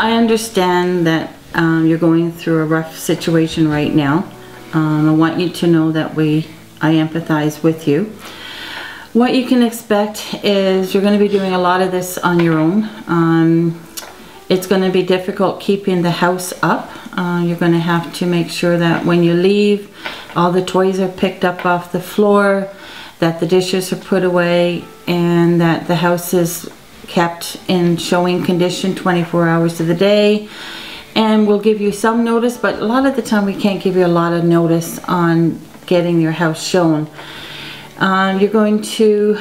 I understand that you're going through a rough situation right now. I want you to know that I empathize with you. What you can expect is you're going to be doing a lot of this on your own. It's going to be difficult keeping the house up. You're going to have to make sure that when you leave, all the toys are picked up off the floor, that the dishes are put away, and that the house is kept in showing condition 24 hours of the day. And we'll give you some notice, but a lot of the time we can't give you a lot of notice on getting your house shown. You're going to,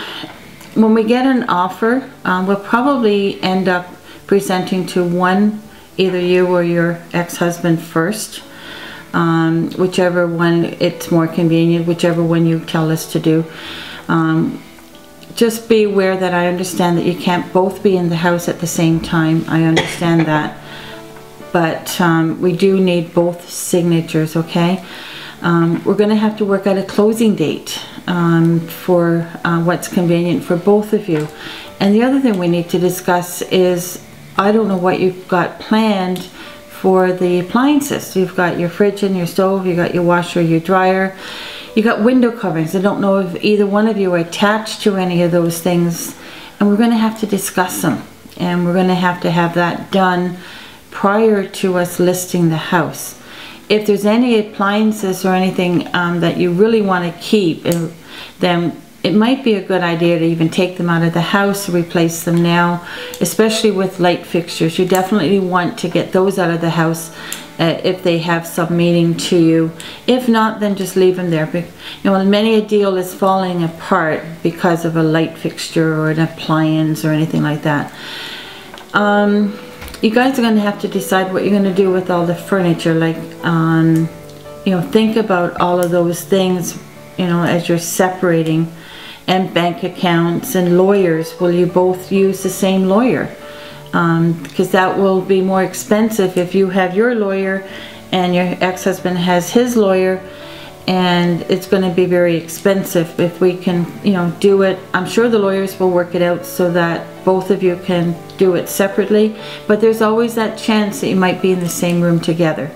when we get an offer, we'll probably end up presenting to either you or your ex-husband first, whichever one it's more convenient, whichever one you tell us to do. Just be aware that I understand that you can't both be in the house at the same time. I understand that, but we do need both signatures, okay? We're going to have to work out a closing date for what's convenient for both of you. And the other thing we need to discuss is, I don't know what you've got planned for the appliances. You've got your fridge and your stove, you've got your washer, your dryer, you got window coverings. I don't know if either one of you are attached to any of those things, and we're going to have to discuss them, and we're going to have that done prior to us listing the house. If there's any appliances or anything that you really want to keep, then it might be a good idea to even take them out of the house, replace them now, especially with light fixtures. You definitely want to get those out of the house if they have some meaning to you. If not, then just leave them there. You know, many a deal is falling apart because of a light fixture or an appliance or anything like that. You guys are going to have to decide what you're going to do with all the furniture. Like, you know, think about all of those things, you know, as you're separating. And bank accounts and lawyers. Will you both use the same lawyer? Because that will be more expensive if you have your lawyer and your ex-husband has his lawyer, and it's going to be very expensive. If we can, you know, do it, I'm sure the lawyers will work it out so that both of you can do it separately, but there's always that chance that you might be in the same room together.